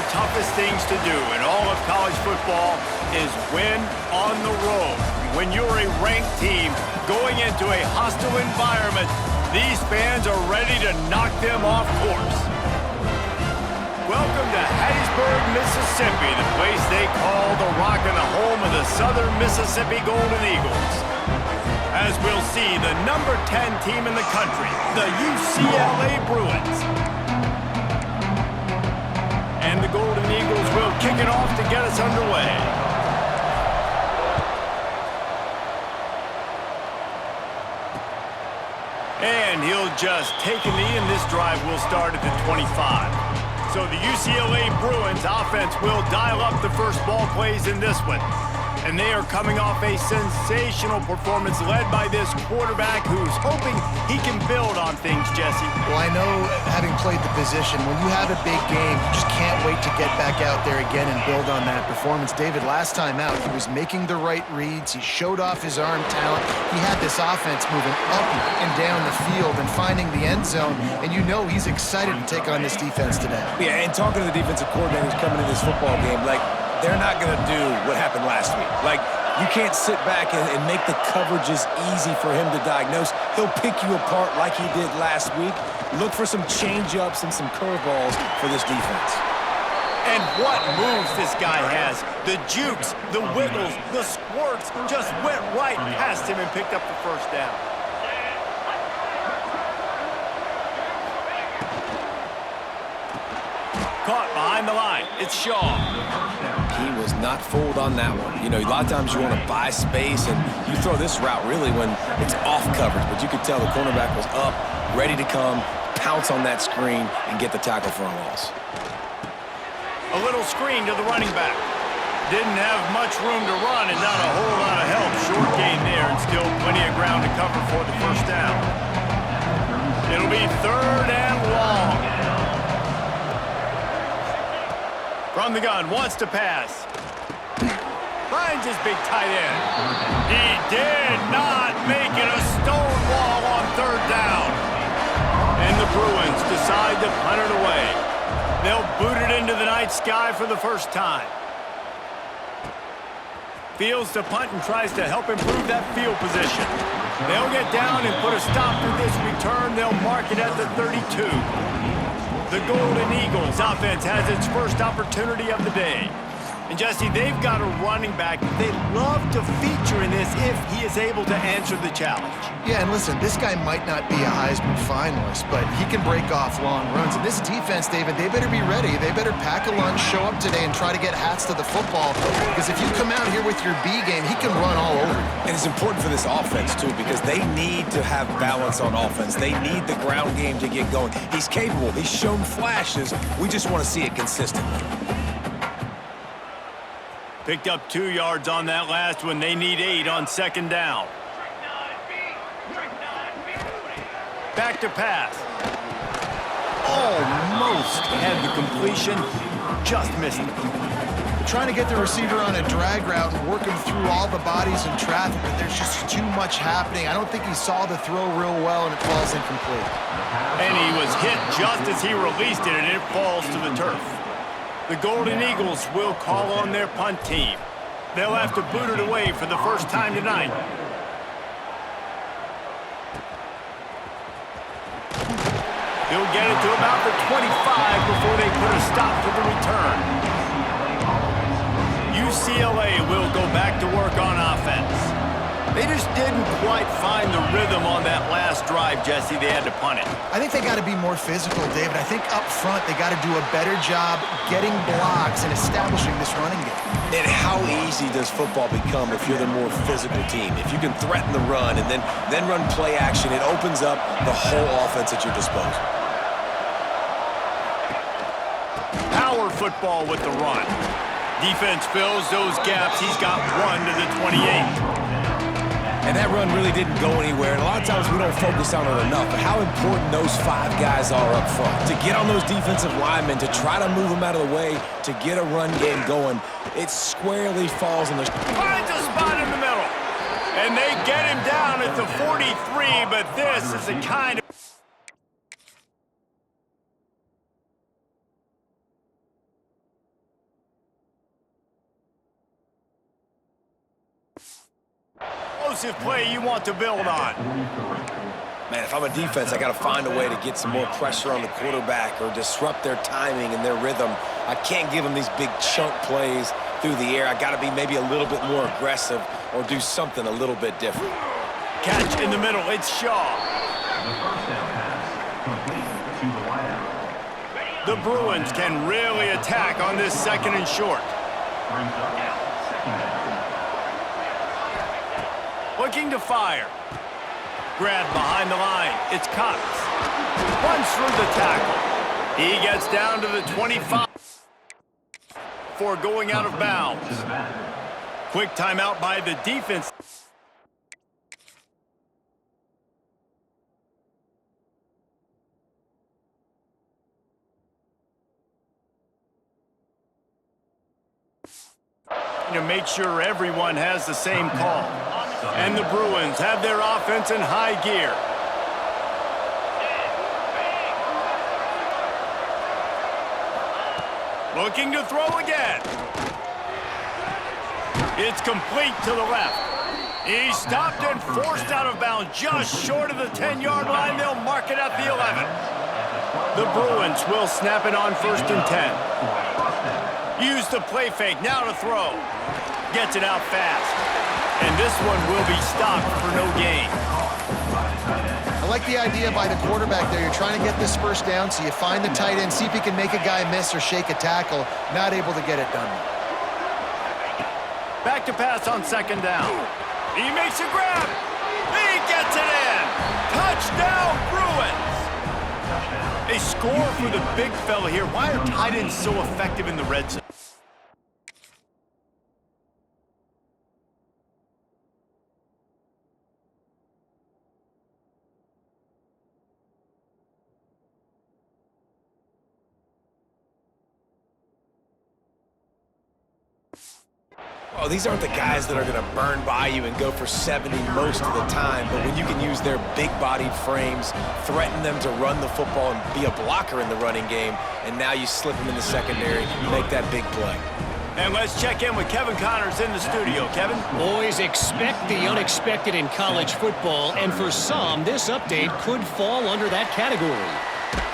toughest things to do in all of college football is win on the road. When you're a ranked team going into a hostile environment, these fans are ready to knock them off course. Welcome to Hattiesburg, Mississippi, the place they call the Rock and the home of the Southern Mississippi Golden Eagles. As we'll see, the number 10 team in the country, the UCLA Bruins. And the Golden Eagles will kick it off to get us underway. And he'll just take a knee, and this drive will start at the 25. So the UCLA Bruins offense will dial up the first ball plays in this one. And they are coming off a sensational performance led by this quarterback who's hoping he can build on things, Jesse. Well, I know, having played the position, when you have a big game, you just can't wait to get back out there again and build on that performance. David, last time out, he was making the right reads. He showed off his arm talent. He had this offense moving up and down the field and finding the end zone. And you know he's excited to take on this defense today. Yeah, and talking to the defensive coordinators coming in this football game, they're not going to do what happened last week. You can't sit back and make the coverages easy for him to diagnose. He'll pick you apart like he did last week. Look for some change-ups and some curveballs for this defense. And what moves this guy has. The jukes, the wiggles, the squirts just went right past him and picked up the first down. Caught behind the line. It's Shaw. He was not fooled on that one. You know, a lot of times you want to buy space, and you throw this route really when it's off coverage. But you could tell the cornerback was up, ready to come, pounce on that screen, and get the tackle for a loss. A little screen to the running back. Didn't have much room to run and not a whole lot of help. Short gain there and still plenty of ground to cover for the first down. It'll be 3rd and long. From the gun, wants to pass. Finds his big tight end. He did not make it a stonewall on 3rd down. And the Bruins decide to punt it away. They'll boot it into the night sky for the first time. Fields to punt and tries to help improve that field position. They'll get down and put a stop to this return. They'll mark it at the 32. The Golden Eagles offense has its first opportunity of the day. And Jesse, they've got a running back they love to feature in this if he is able to answer the challenge. Yeah, and listen, this guy might not be a Heisman finalist, but he can break off long runs. And this defense, David, they better be ready. They better pack a lunch, show up today, and try to get hats to the football. Because if you come out here with your B game, he can run all over you. And it's important for this offense, too, because they need to have balance on offense. They need the ground game to get going. He's capable. He's shown flashes. We just want to see it consistently. Picked up 2 yards on that last one. They need 8 on 2nd down. Back to pass. Almost had the completion. Just missed it. They're trying to get the receiver on a drag route and work him through all the bodies in traffic, but there's just too much happening. I don't think he saw the throw real well, and it falls incomplete. And he was hit just as he released it, and it falls to the turf. The Golden Eagles will call on their punt team. They'll have to boot it away for the first time tonight. He'll get it to about the 25 before they put a stop to the return. UCLA will go back to work on offense. They just didn't quite find the rhythm on that last drive, Jesse. They had to punt it. I think they got to be more physical, David. I think up front they got to do a better job getting blocks and establishing this running game. And how easy does football become if you're the more physical team? If you can threaten the run and then run play action, it opens up the whole offense at your disposal. Power football with the run. Defense fills those gaps. He's got 1 to the 28. And that run really didn't go anywhere. And a lot of times we don't focus on it enough, but how important those 5 guys are up front. To get on those defensive linemen, to try to move them out of the way, to get a run game going, it squarely falls in the... Finds a spot in the middle. And they get him down at the 43, but this is the kind of... explosive play you want to build on. Man, if I'm a defense, I got to find a way to get some more pressure on the quarterback or disrupt their timing and their rhythm. I can't give them these big chunk plays through the air. I got to be maybe a little bit more aggressive or do something a little bit different. Catch in the middle. It's Shaw. The Bruins can really attack on this 2nd and short. Looking to fire. Grab behind the line. It's Cox. Runs through the tackle. He gets down to the 25 before going out of bounds. Quick timeout by the defense. To make sure everyone has the same call. And the Bruins have their offense in high gear. Looking to throw again. It's complete to the left. He's stopped and forced out of bounds just short of the 10-yard line. They'll mark it at the 11. The Bruins will snap it on 1st and 10. Use the play fake, now to throw. Gets it out fast. And this one will be stopped for no gain. I like the idea by the quarterback there. You're trying to get this first down, so you find the tight end, see if he can make a guy miss or shake a tackle. Not able to get it done. Back to pass on 2nd down. He makes a grab. He gets it in. Touchdown, Bruins. They score for the big fella here. Why are tight ends so effective in the red zone? Oh, these aren't the guys that are going to burn by you and go for 70 most of the time, but when you can use their big-bodied frames, threaten them to run the football and be a blocker in the running game, and now you slip them in the secondary, make that big play. And let's check in with Kevin Connors in the studio. Kevin? Boys, expect the unexpected in college football, and for some, this update could fall under that category.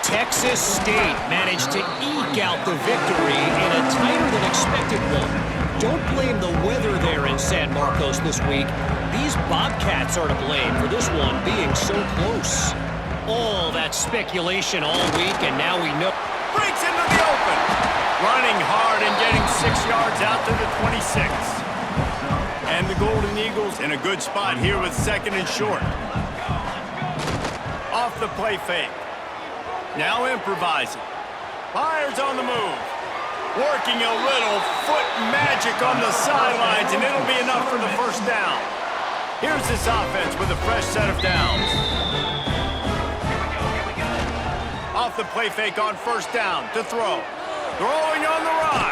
Texas State managed to eke out the victory in a tighter-than-expected one. Don't blame the weather there in San Marcos this week. These Bobcats are to blame for this one being so close. All that speculation all week, and now we know. Breaks into the open. Running hard and getting 6 yards out to the 26. And the Golden Eagles in a good spot here with 2nd and short. Off the play fake. Now improvising. Fires on the move. Working a little foot magic on the sidelines, and it'll be enough for the 1st down. Here's this offense with a fresh set of downs. Off the play fake on 1st down to throw. Throwing on the run.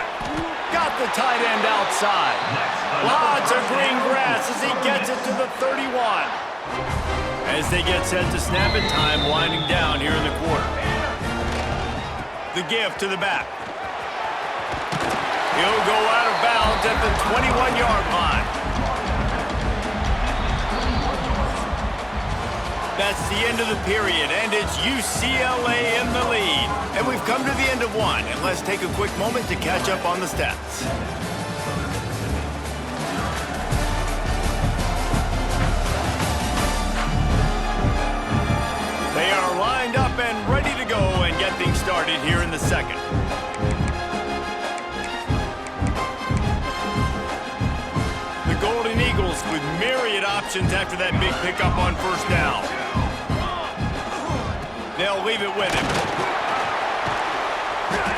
Got the tight end outside. Lots of green grass as he gets it to the 31. As they get set to snap it, time winding down here in the quarter. The give to the back. He'll go out of bounds at the 21-yard line. That's the end of the period, and it's UCLA in the lead. And we've come to the end of one, and let's take a quick moment to catch up on the stats. They are lined up and ready to go and get things started here in the 2nd. Golden Eagles with myriad options after that big pickup on 1st down. They'll leave it with him.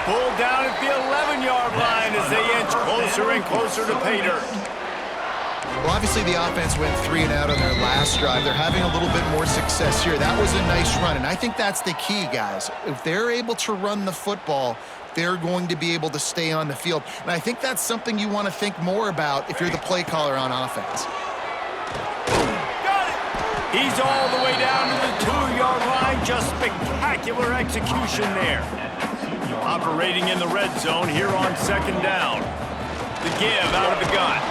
Pulled down at the 11-yard line as they inch closer and closer to pay dirt. Well, obviously the offense went 3 and out on their last drive. They're having a little bit more success here. That was a nice run, and I think that's the key, guys. If they're able to run the football, they're going to be able to stay on the field. And I think that's something you want to think more about if you're the play caller on offense. Got it! He's all the way down to the 2-yard line. Just spectacular execution there. Operating in the red zone here on 2nd down. The give out of the gun.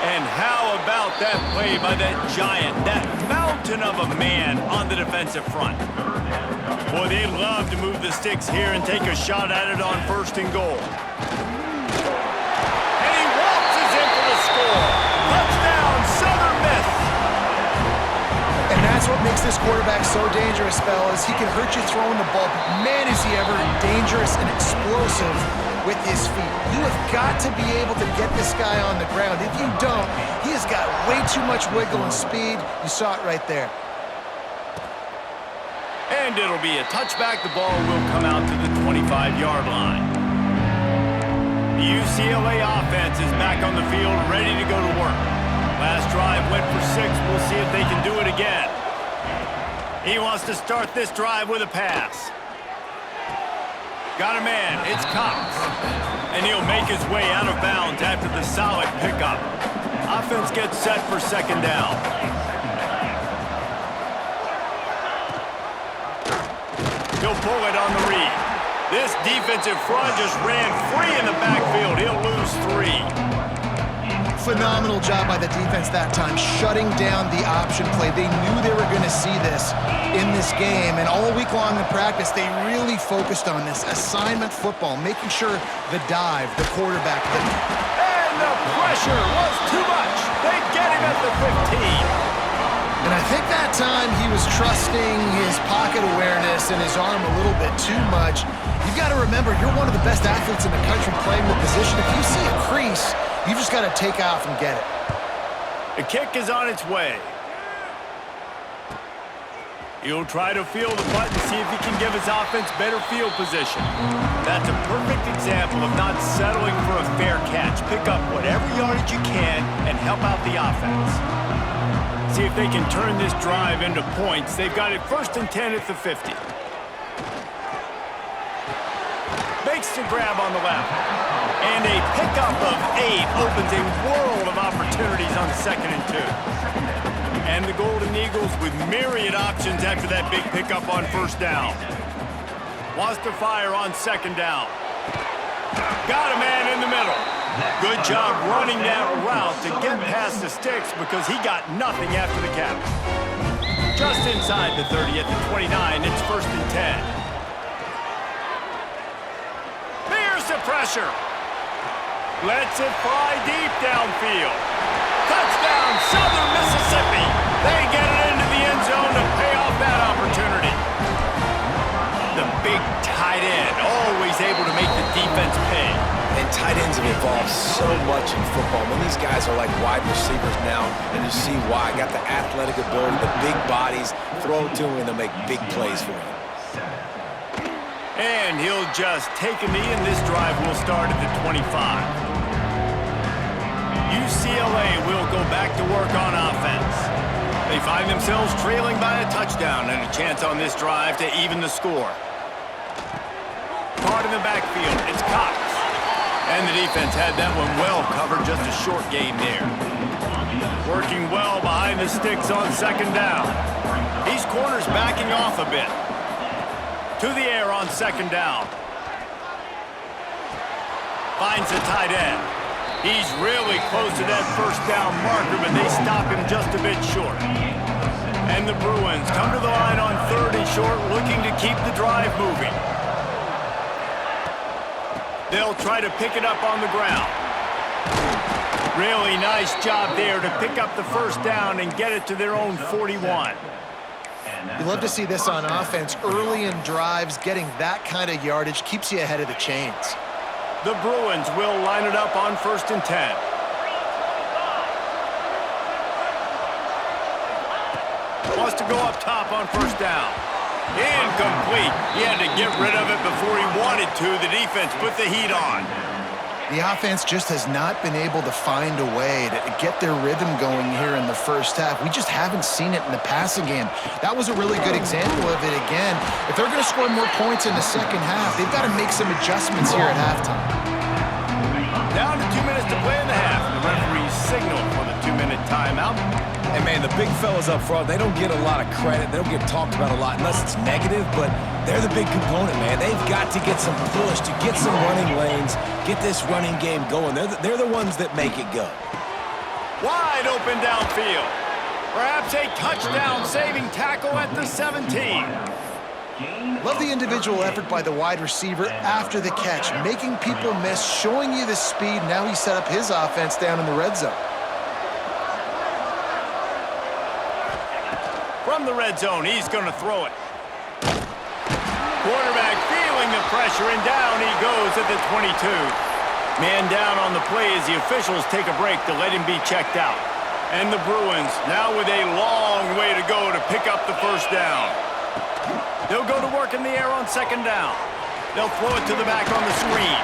And how about that play by that giant, that mountain of a man on the defensive front? Boy, they love to move the sticks here and take a shot at it on 1st and goal. And he waltzes in for the score. Touchdown, Southern Miss. And that's what makes this quarterback so dangerous, fellas. He can hurt you throwing the ball, but man, is he ever dangerous and explosive with his feet. You have got to be able to get this guy on the ground. If you don't, he has got way too much wiggle and speed. You saw it right there. And it'll be a touchback. The ball will come out to the 25-yard line. The UCLA offense is back on the field, ready to go to work. Last drive went for 6. We'll see if they can do it again. He wants to start this drive with a pass. Got a man. It's Cox. And he'll make his way out of bounds after the solid pickup. Offense gets set for 2nd down. He'll pull it on the read. This defensive front just ran free in the backfield. He'll lose 3. Phenomenal job by the defense that time, shutting down the option play. They knew they were going to see this in this game, and all week long in practice, they really focused on this assignment football, making sure the dive, the quarterback, and the pressure was too much. They get him at the 15. And I think that time he was trusting his pocket awareness and his arm a little bit too much. You've got to remember, you're one of the best athletes in the country playing the position. If you see a crease, you've just got to take off and get it. The kick is on its way. He'll try to field the punt and see if he can give his offense better field position. That's a perfect example of not settling for a fair catch. Pick up whatever yardage you can and help out the offense. See if they can turn this drive into points. They've got it 1st and 10 at the 50. Makes the grab on the left. And a pickup of 8 opens a world of opportunities on 2nd and 2. And the Golden Eagles with myriad options after that big pickup on 1st down. Wants to fire on 2nd down. Got a man in the middle. Good job running that route to get past the sticks because he got nothing after the catch. Just inside the 30 at the 29, it's 1st and 10. There's the pressure. Lets it fly deep downfield. Touchdown, Southern Mississippi. They get it into the end zone to pay off that opportunity. The big tight end, always able to make the defense pay. And tight ends have evolved so much in football. I mean, these guys are like wide receivers now, and you see why. Got the athletic ability, the big bodies. Throw it to him, and they'll make big plays for him. And he'll just take a knee, and this drive will start at the 25. UCLA will go back to work on offense. They find themselves trailing by a touchdown and a chance on this drive to even the score. Caught in the backfield, it's Cox. And the defense had that one well covered, just a short gain there. Working well behind the sticks on 2nd down. These corners backing off a bit. To the air on 2nd down. Finds the tight end. He's really close to that 1st down marker, but they stop him just a bit short. And the Bruins come to the line on 3rd and short, looking to keep the drive moving. They'll try to pick it up on the ground. Really nice job there to pick up the 1st down and get it to their own 41. You love to see this on offense. Early in drives, getting that kind of yardage keeps you ahead of the chains. The Bruins will line it up on 1st and 10. Wants to go up top on 1st down. Incomplete. He had to get rid of it before he wanted to. The defense put the heat on. The offense just has not been able to find a way to get their rhythm going here in the 1st half. We just haven't seen it in the passing game. That was a really good example of it again. If they're going to score more points in the 2nd half, they've got to make some adjustments here at halftime. Down to 2 minutes to play in the half. The referee signal for the 2-minute timeout. And, man, the big fellas up front, they don't get a lot of credit. They don't get talked about a lot unless it's negative, but they're the big component, man. They've got to get some push, to get some running lanes, get this running game going. They're the ones that make it go. Wide open downfield. Perhaps a touchdown-saving tackle at the 17. Love the individual effort by the wide receiver after the catch, making people miss, showing you the speed. Now he set up his offense down in the red zone. From the red zone, he's going to throw it. Quarterback feeling the pressure, and down he goes at the 22. Man down on the play as the officials take a break to let him be checked out. And the Bruins now with a long way to go to pick up the first down. They'll go to work in the air on second down. They'll throw it to the back on the screen.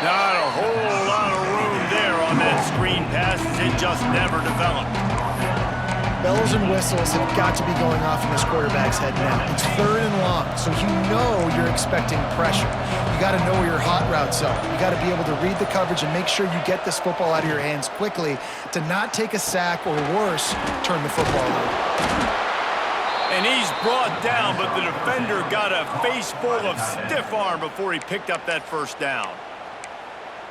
Not a whole lot of room there on that screen pass as it just never developed. Bells and whistles have got to be going off in this quarterback's head now. It's 3rd and long, so you know you're expecting pressure. You got to know where your hot routes are. You got to be able to read the coverage and make sure you get this football out of your hands quickly to not take a sack or worse, turn the football over. And he's brought down, but the defender got a face full of stiff arm before he picked up that first down.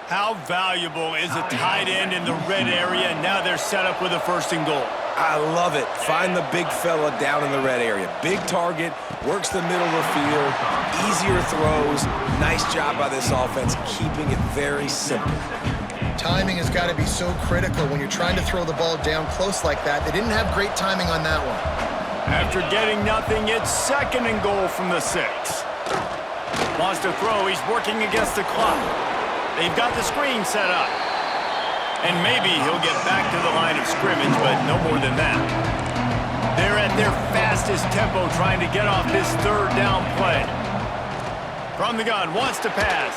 How valuable is a tight end in the red area? Now they're set up with a 1st and goal. I love it. Find the big fella down in the red area. Big target, works the middle of the field, easier throws. Nice job by this offense, keeping it very simple. Timing has got to be so critical when you're trying to throw the ball down close like that. They didn't have great timing on that one. After getting nothing, it's 2nd and goal from the 6. Wants to throw. He's working against the clock. They've got the screen set up. And maybe he'll get back to the line of scrimmage, but no more than that. They're at their fastest tempo trying to get off this 3rd down play. From the gun, wants to pass.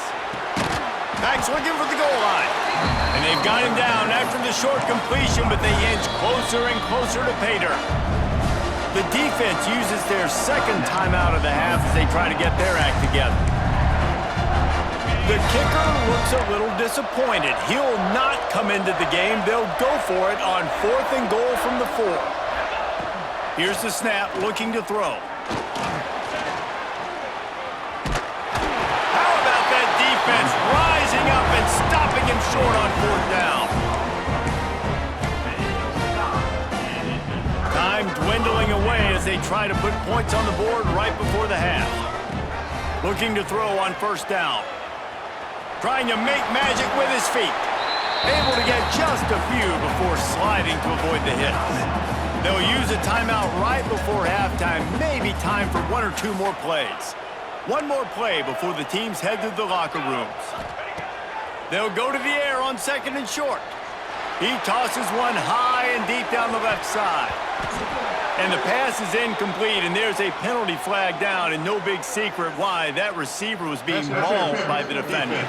Back's looking for the goal line. And they've got him down after the short completion, but they inch closer and closer to pay dirt. The defense uses their 2nd timeout of the half as they try to get their act together. The kicker looks a little disappointed. He'll not come into the game. They'll go for it on 4th and goal from the 4. Here's the snap, looking to throw. How about that defense rising up and stopping him short on 4th down? Time dwindling away as they try to put points on the board right before the half. Looking to throw on 1st down. Trying to make magic with his feet. Able to get just a few before sliding to avoid the hits. They'll use a timeout right before halftime. Maybe time for 1 or 2 more plays. 1 more play before the teams head to the locker rooms. They'll go to the air on 2nd and short. He tosses one high and deep down the left side. And the pass is incomplete, and there's a penalty flag down, and no big secret why. That receiver was being mauled by the defender.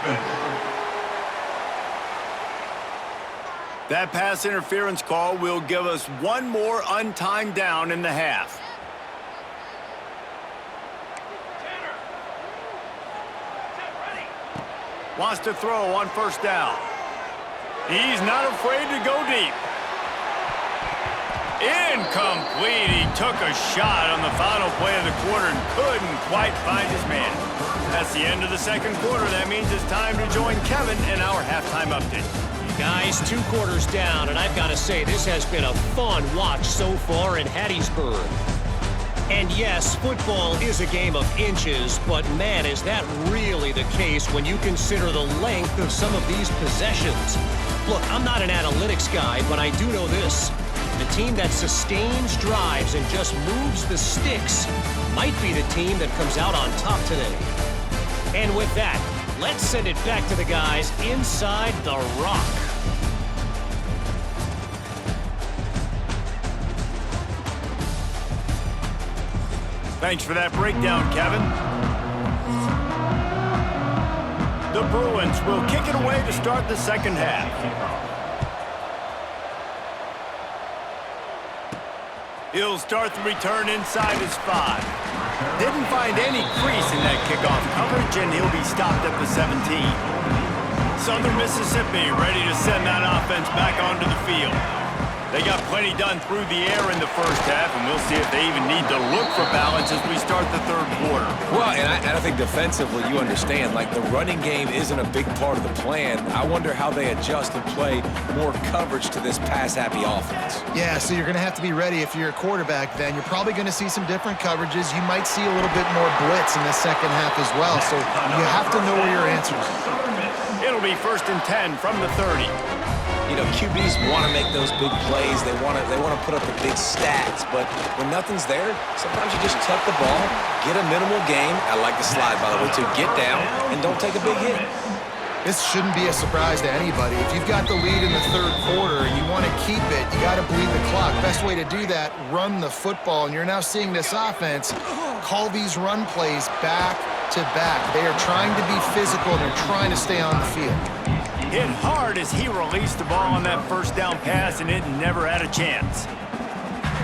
That pass interference call will give us 1 more untimed down in the half. Wants to throw on 1st down. He's not afraid to go deep. Incomplete. He took a shot on the final play of the quarter and couldn't quite find his man. That's the end of the 2nd quarter. That means it's time to join Kevin in our halftime update. Guys, 2 quarters down, and I've got to say, this has been a fun watch so far in Hattiesburg. And yes, football is a game of inches, but man, is that really the case when you consider the length of some of these possessions. Look, I'm not an analytics guy, but I do know this. The team that sustains drives and just moves the sticks might be the team that comes out on top today. And with that, let's send it back to the guys inside the rock. Thanks for that breakdown, Kevin. The Bruins will kick it away to start the 2nd half. He'll start the return inside his 5. Didn't find any crease in that kickoff coverage, and he'll be stopped at the 17. Southern Mississippi ready to send that offense back onto the field. They got plenty done through the air in the first half, and we'll see if they even need to look for balance as we start the third quarter. Well, and I think defensively, you understand, like the running game isn't a big part of the plan. I wonder how they adjust and play more coverage to this pass-happy offense. Yeah, so you're going to have to be ready if you're a quarterback then. You're probably going to see some different coverages. You might see a little bit more blitz in the second half as well, so you have to know where your answers are. It'll be 1st and 10 from the 30. You know, QBs want to make those big plays. They want to put up the big stats. But when nothing's there, sometimes you just tuck the ball, get a minimal gain. I like the slide, by the way, to get down and don't take a big hit. This shouldn't be a surprise to anybody. If you've got the lead in the third quarter and you want to keep it, you got to bleed the clock. Best way to do that, run the football. And you're now seeing this offense call these run plays back to back. They are trying to be physical and they're trying to stay on the field. Hit hard as he released the ball on that first down pass, and it never had a chance.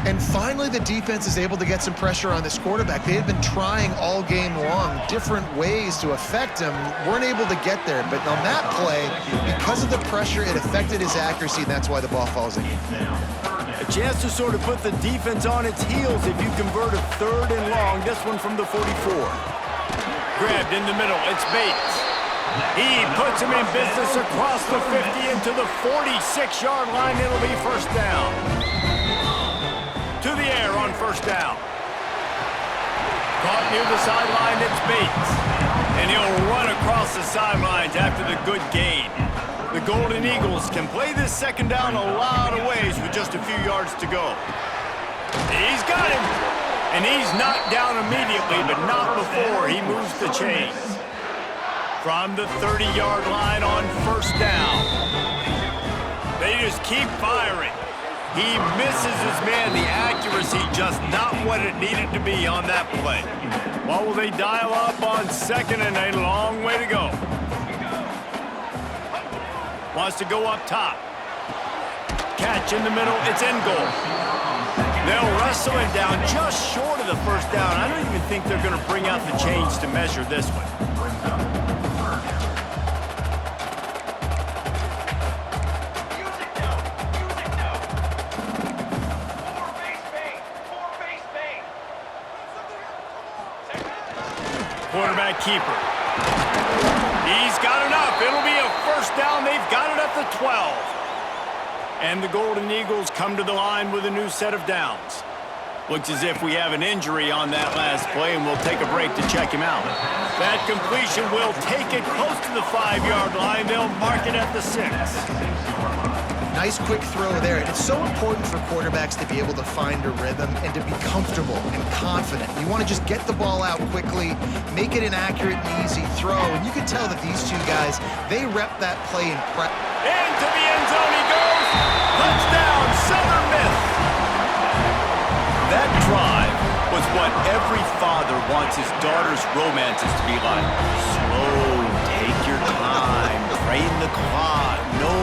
And finally, the defense is able to get some pressure on this quarterback. They had been trying all game long different ways to affect him, weren't able to get there. But on that play, because of the pressure, it affected his accuracy, and that's why the ball falls in. A chance to sort of put the defense on its heels if you convert a 3rd and long. This one from the 44. Grabbed in the middle, it's Bates. He puts him in business across the 50 into the 46-yard line. It'll be 1st down. To the air on 1st down. Caught near the sideline, it's Bates. And he'll run across the sidelines after the good gain. The Golden Eagles can play this 2nd down a lot of ways with just a few yards to go. He's got him. And he's knocked down immediately, but not before he moves the chains. From the 30-yard line on 1st down. They just keep firing. He misses his man. The accuracy just not what it needed to be on that play. What will they dial up on 2nd and a long way to go? Wants to go up top. Catch in the middle. It's in goal. They'll wrestle it down just short of the 1st down. I don't even think they're going to bring out the chains to measure this one. Quarterback keeper. He's got enough. It'll be a 1st down. They've got it at the 12. And the Golden Eagles come to the line with a new set of downs. Looks as if we have an injury on that last play, and we'll take a break to check him out. That completion will take it close to the 5-yard line. They'll mark it at the 6. Nice quick throw there. And it's so important for quarterbacks to be able to find a rhythm and to be comfortable and confident. You want to just get the ball out quickly, make it an accurate and easy throw. And you can tell that these two guys, they rep that play in prep. Into the end zone he goes. Touchdown, Southern Miss. That drive was what every father wants his daughter's romances to be like. Slow, take your time, train the clock, no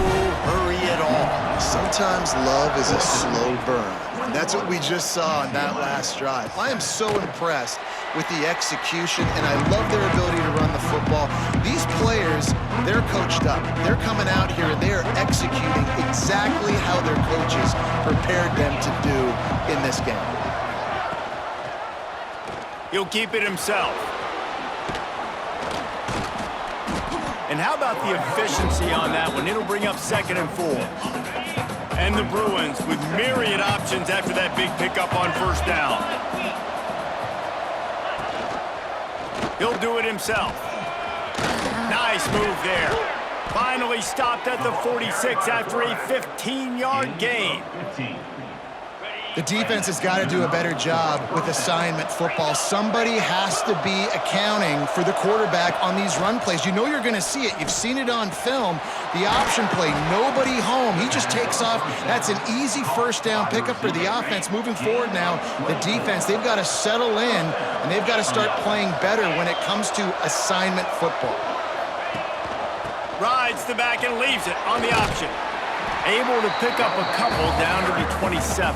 hurry at all. Sometimes love is a slow burn. And that's what we just saw on that last drive. I am so impressed with the execution, and I love their ability to run the football. These players, they're coached up. They're coming out here, and they are executing exactly how their coaches prepared them to do in this game. He'll keep it himself. And how about the efficiency on that one? It'll bring up 2nd and 4. And the Bruins with myriad options after that big pickup on 1st down. He'll do it himself. Nice move there. Finally stopped at the 46 after a 15-yard gain. The defense has got to do a better job with assignment football. Somebody has to be accounting for the quarterback on these run plays. You know you're going to see it. You've seen it on film. The option play, nobody home. He just takes off. That's an easy 1st down pickup for the offense. Moving forward now, the defense, they've got to settle in, and they've got to start playing better when it comes to assignment football. Rides the back and leaves it on the option. Able to pick up a couple down to the 27.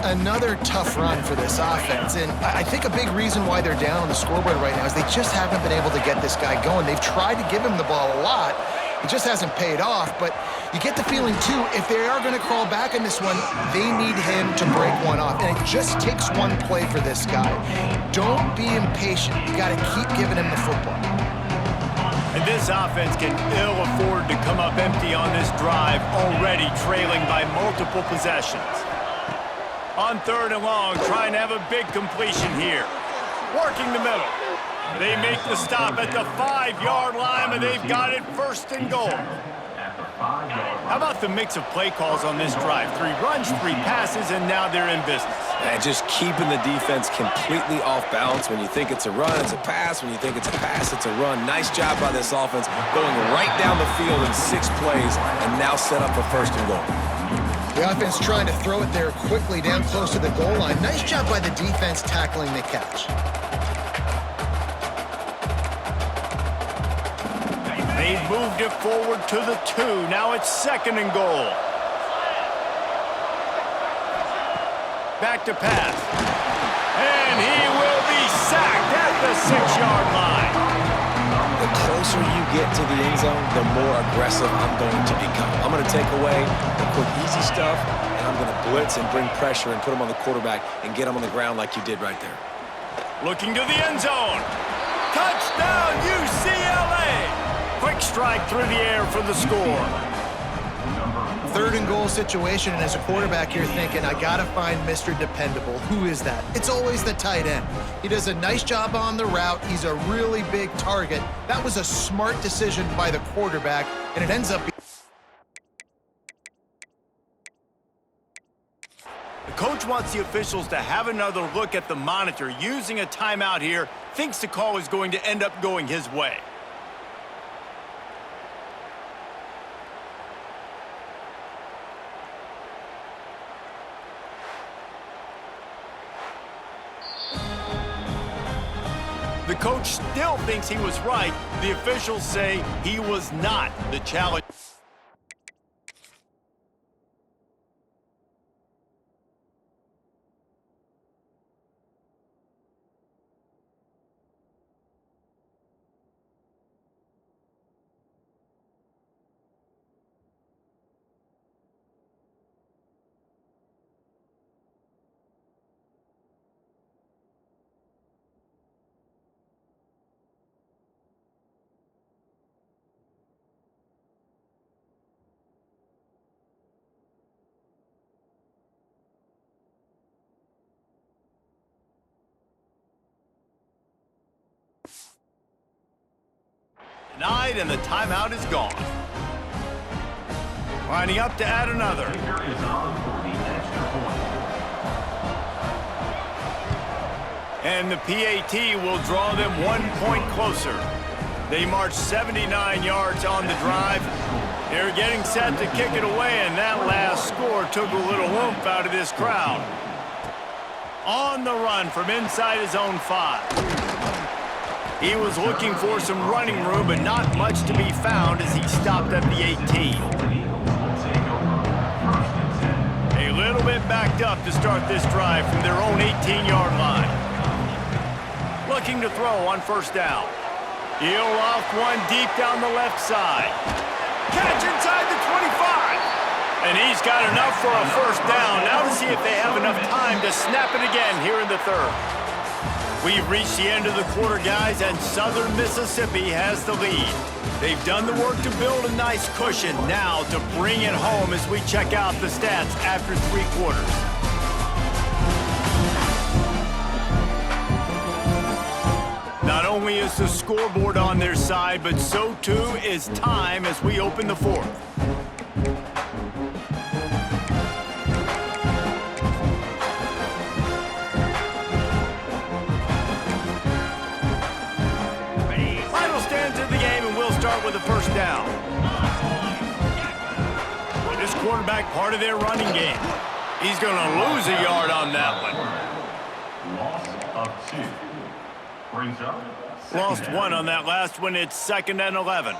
Another tough run for this offense, and I think a big reason why they're down on the scoreboard right now is they just haven't been able to get this guy going. They've tried to give him the ball a lot. It just hasn't paid off, but You get the feeling, too, if they are going to crawl back in this one, they need him to break one off. And it just takes one play for this guy. Don't be impatient. You got to keep giving him the football. And this offense can ill afford to come up empty on this drive, already trailing by multiple possessions. On 3rd and long, trying to have a big completion here. Working the middle. They make the stop at the 5-yard line, and they've got it 1st and goal. How about the mix of play calls on this drive? 3 runs, 3 passes, and now they're in business. And just keeping the defense completely off balance. When you think it's a run, it's a pass. When you think it's a pass, it's a run. Nice job by this offense, going right down the field in 6 plays, and now set up for 1st and goal. The offense trying to throw it there quickly down close to the goal line. Nice job by the defense tackling the catch. They've moved it forward to the 2. Now it's 2nd and goal. Back to pass. And he will be sacked at the 6-yard line. The closer you get to the end zone, the more aggressive I'm going to become. I'm going to take away the quick, easy stuff, and I'm going to blitz and bring pressure and put him on the quarterback and get him on the ground like you did right there. Looking to the end zone. Touchdown, UCLA! Quick strike through the air for the score. 3rd and goal situation, and as a quarterback, you're thinking, I got to find Mr. Dependable. Who is that? It's always the tight end. He does a nice job on the route. He's a really big target. That was a smart decision by the quarterback, and it ends up being... The coach wants the officials to have another look at the monitor. Using a timeout here, thinks the call is going to end up going his way. The coach still thinks he was right. The officials say he was not. The challenge. Denied, and the timeout is gone. Lining up to add another. And the PAT will draw them 1 point closer. They march 79 yards on the drive. They're getting set to kick it away, and that last score took a little oomph out of this crowd. On the run from inside his own 5. He was looking for some running room, but not much to be found as he stopped at the 18. A little bit backed up to start this drive from their own 18-yard line. Looking to throw on 1st down. He'll off one deep down the left side. Catch inside the 25. And he's got enough for a 1st down. Now to see if they have enough time to snap it again here in the 3rd. We've reached the end of the quarter, guys, and Southern Mississippi has the lead. They've done the work to build a nice cushion. Now to bring it home as we check out the stats after 3 quarters. Not only is the scoreboard on their side, but so too is time as we open the 4th. With a 1st down. This quarterback part of their running game. He's going to lose a yard on that one. Loss of 2. Brings up. Lost 1 on that last one. It's 2nd and 11.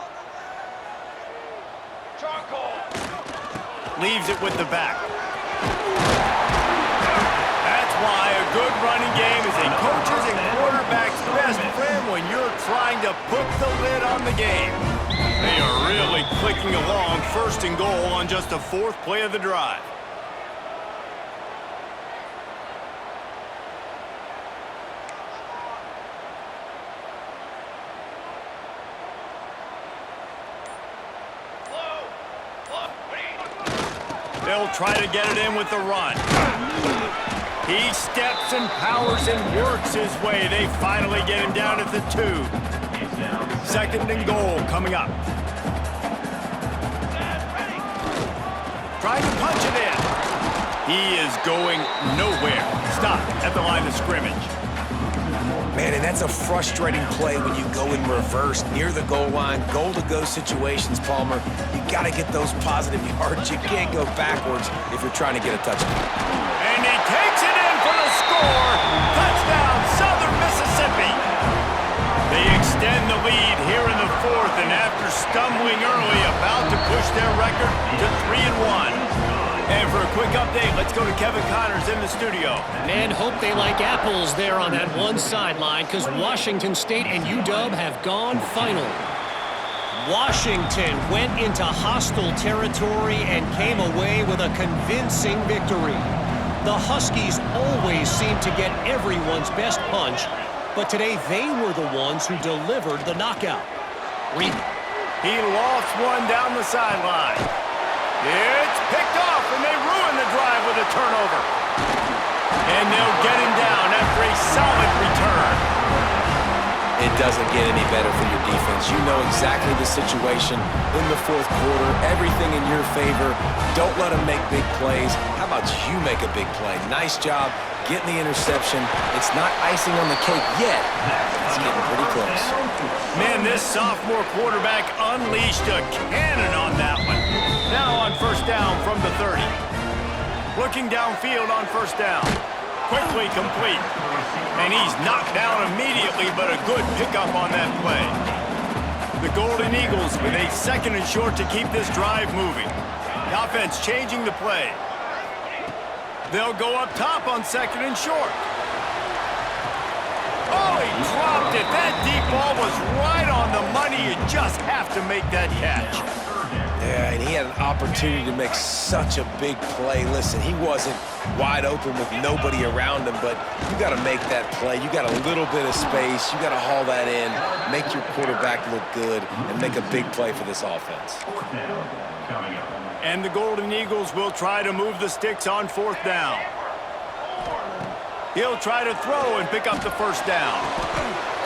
Leaves it with the back. That's why a good running game is a coach's and quarterback's best friend when you're trying to put the lid on the game. They are really clicking along, 1st and goal on just the 4th play of the drive. They'll try to get it in with the run. He steps and powers and works his way. They finally get him down at the 2. 2nd and goal coming up. Trying to punch it in. He is going nowhere. Stop at the line of scrimmage. Man, and that's a frustrating play when you go in reverse near the goal line. Goal-to-go situations, Palmer. You got to get those positive yards. You can't go backwards if you're trying to get a touchdown. And he takes it in for the score. Touchdown, Southern Mississippi. They extend the lead here in the 4th, and after stumbling early, about to push their record to 3-1. And for a quick update, let's go to Kevin Connors in the studio. Men hope they like apples there on that one sideline because Washington State and UW have gone final. Washington went into hostile territory and came away with a convincing victory. The Huskies always seem to get everyone's best punch, but today they were the ones who delivered the knockout. He lost one down the sideline. It's picked off, and they ruin the drive with a turnover. And they'll get him down after a solid return. It doesn't get any better for your defense. You know exactly the situation in the 4th quarter. Everything in your favor. Don't let them make big plays. How about you make a big play? Nice job getting the interception. It's not icing on the cake yet. It's getting pretty close. Man, this sophomore quarterback unleashed a cannon on that one. Now on 1st down from the 30. Looking downfield on 1st down. Quickly complete. And he's knocked down immediately, but a good pickup on that play. The Golden Eagles with a 2nd and short to keep this drive moving. The offense changing the play. They'll go up top on 2nd and short. Oh, he dropped it. That deep ball was right on the money. You just have to make that catch. Yeah, and he had an opportunity to make such a big play. Listen, he wasn't wide open with nobody around him, but you got to make that play. You got a little bit of space. You got to haul that in, make your quarterback look good, and make a big play for this offense. And the Golden Eagles will try to move the sticks on 4th down. He'll try to throw and pick up the 1st down.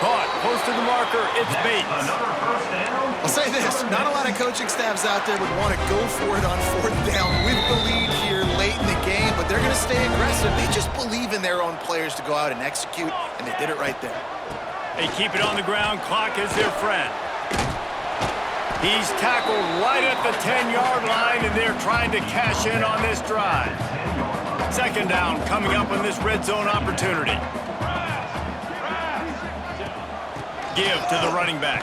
Caught, close to the marker, it's Bates. I'll say this, not a lot of coaching staffs out there would want to go for it on 4th down with the lead here late in the game, but they're going to stay aggressive. They just believe in their own players to go out and execute, and they did it right there. They keep it on the ground, clock is their friend. He's tackled right at the 10-yard line, and they're trying to cash in on this drive. 2nd down coming up on this red zone opportunity. Give to the running back.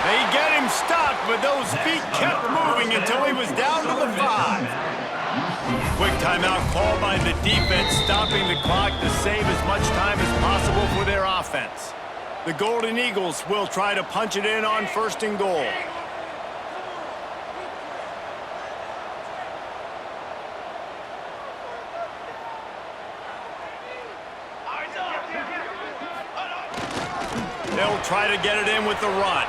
They get him stopped, but those feet kept moving until he was down to the 5. Quick timeout called by the defense, stopping the clock to save as much time as possible for their offense. The Golden Eagles will try to punch it in on 1st and goal. They'll try to get it in with the run.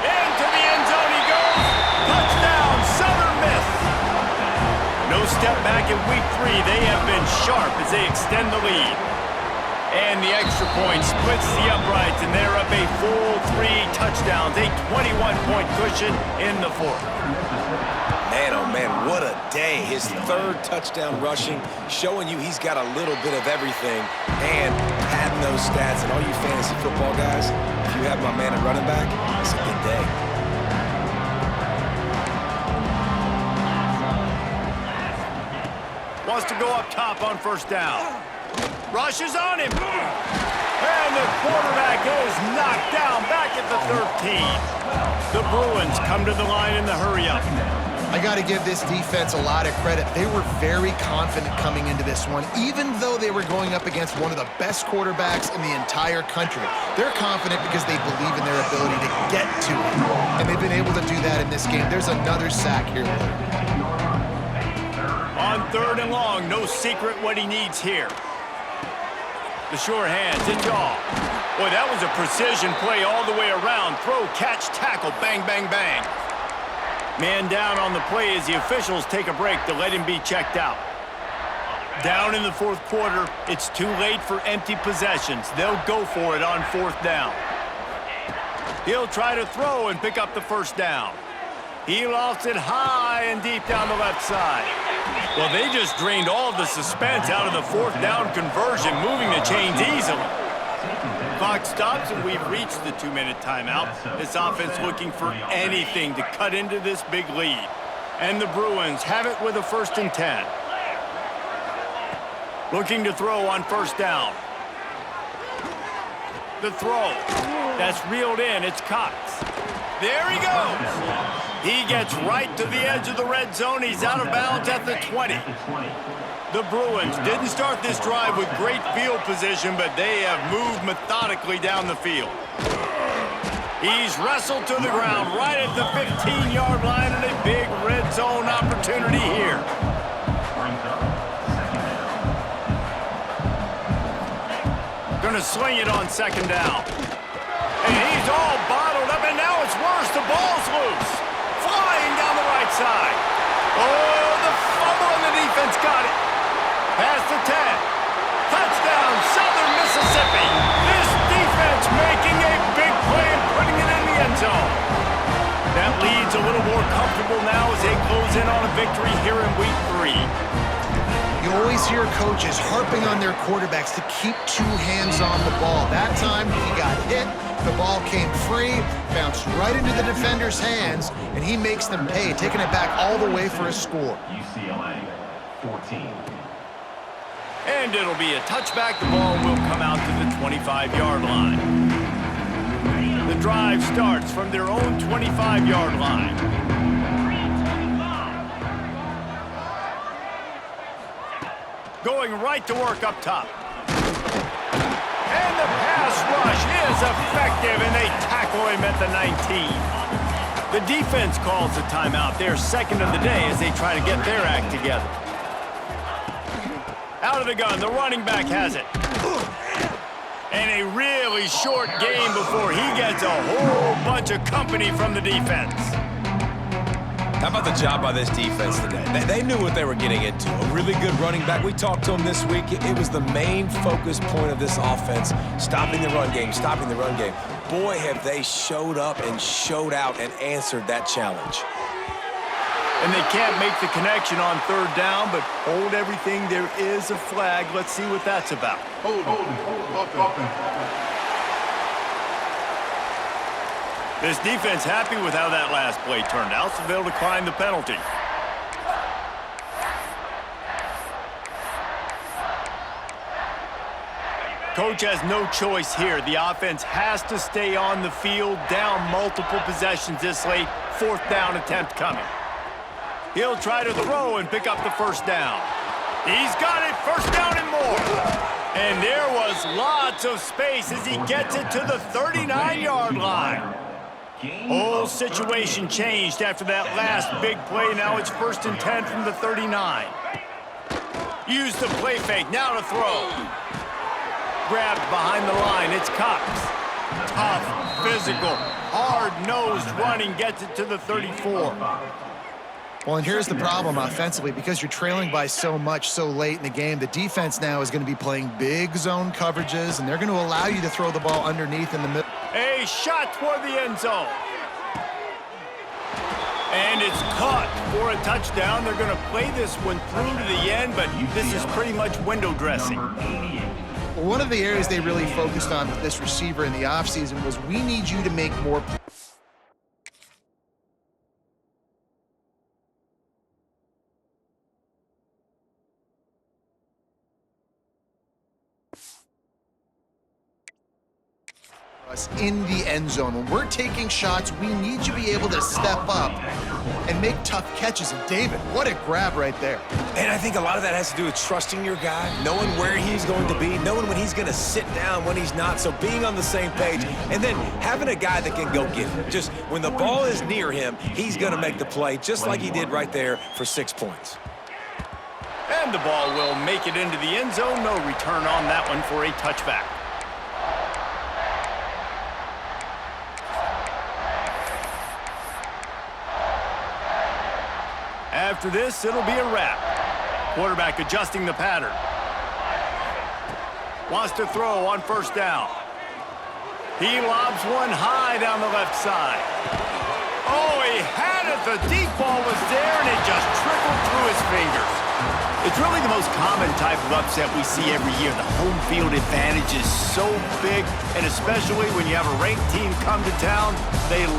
Into the end zone he goes. Touchdown, Southern Miss. No step back in week 3. They have been sharp as they extend the lead. And the extra point splits the uprights, and they're up a full 3 touchdowns. A 21-point cushion in the 4th. Man, oh man, what a day. His 3rd touchdown rushing, showing you he's got a little bit of everything and padding those stats. And all you fantasy football guys, if you have my man at running back, it's a good day. Wants to go up top on 1st down. Rushes on him. And the quarterback is knocked down back at the 13. The Bruins come to the line in the hurry-up. I got to give this defense a lot of credit. They were very confident coming into this one, even though they were going up against one of the best quarterbacks in the entire country. They're confident because they believe in their ability to get to it, and they've been able to do that in this game. There's another sack here. On 3rd and long, no secret what he needs here. The sure hands, it's all. Boy, that was a precision play all the way around. Throw, catch, tackle, bang, bang, bang. Man down on the play as the officials take a break to let him be checked out. Down in the 4th quarter, it's too late for empty possessions. They'll go for it on 4th down. He'll try to throw and pick up the 1st down. He lofts it high and deep down the left side. Well, they just drained all the suspense out of the 4th down conversion, moving the chains easily. Clock stops, and we've reached the 2-minute timeout. This offense looking for anything to cut into this big lead. And the Bruins have it with a 1st and 10. Looking to throw on 1st down. The throw. That's reeled in. It's Cox. There he goes. He gets right to the edge of the red zone. He's out of bounds at the 20. The Bruins didn't start this drive with great field position, but they have moved methodically down the field. He's wrestled to the ground right at the 15-yard line, and a big red zone opportunity here. Gonna sling it on 2nd down. And he's all bottled up, and now it's worse. The ball's loose. Flying down the right side. Oh, the fumble, and the defense got it. Past the 10. Touchdown, Southern Mississippi. This defense making a big play and putting it in the end zone. That lead's a little more comfortable now as they close in on a victory here in Week 3. You always hear coaches harping on their quarterbacks to keep 2 hands on the ball. That time, he got hit. The ball came free, bounced right into the defender's hands, and he makes them pay, taking it back all the way for a score. UCLA 14. And it'll be a touchback. The ball will come out to the 25-yard line. The drive starts from their own 25-yard line. Going right to work up top. And the pass rush is effective, and they tackle him at the 19. The defense calls the timeout. They're 2nd of the day as they try to get their act together. Out of the gun, the running back has it. And a really short game before he gets a whole bunch of company from the defense. How about the job by this defense today? They knew what they were getting into. A really good running back. We talked to him this week. It was the main focus point of this offense, stopping the run game, stopping the run game. Boy, have they showed up and showed out and answered that challenge. And they can't make the connection on 3rd down, but hold everything. There is a flag. Let's see what that's about. Hold. This defense happy with how that last play turned out, so they'll decline the penalty. Coach has no choice here. The offense has to stay on the field, down multiple possessions this late. 4th down attempt coming. He'll try to throw and pick up the 1st down. He's got it, 1st down and more. And there was lots of space as he gets it to the 39-yard line. Whole situation changed after that last big play. Now it's 1st and 10 from the 39. Use the play fake, now to throw. Grabbed behind the line, it's Cox. Tough, physical, hard-nosed running, gets it to the 34. Well, and here's the problem offensively. Because you're trailing by so much so late in the game, the defense now is going to be playing big zone coverages, and they're going to allow you to throw the ball underneath in the middle. A shot toward the end zone. And it's caught for a touchdown. They're going to play this one through to the end, but this is pretty much window dressing. One of the areas they really focused on with this receiver in the offseason was we need you to make more us in the end zone. When we're taking shots, we need to be able to step up and make tough catches. And David, what a grab right there. And I think a lot of that has to do with trusting your guy, knowing where he's going to be, knowing when he's going to sit down, when he's not, so being on the same page, and then having a guy that can go get it. Just when the ball is near him, he's going to make the play, just like he did right there for 6 points. And the ball will make it into the end zone. No return on that one for a touchback. After this, it'll be a wrap. Quarterback adjusting the pattern. Wants to throw on first down. He lobs one high down the left side. Oh, he had it. The deep ball was there, and it just trickled through his fingers. It's really the most common type of upset we see every year. The home field advantage is so big, and especially when you have a ranked team come to town, they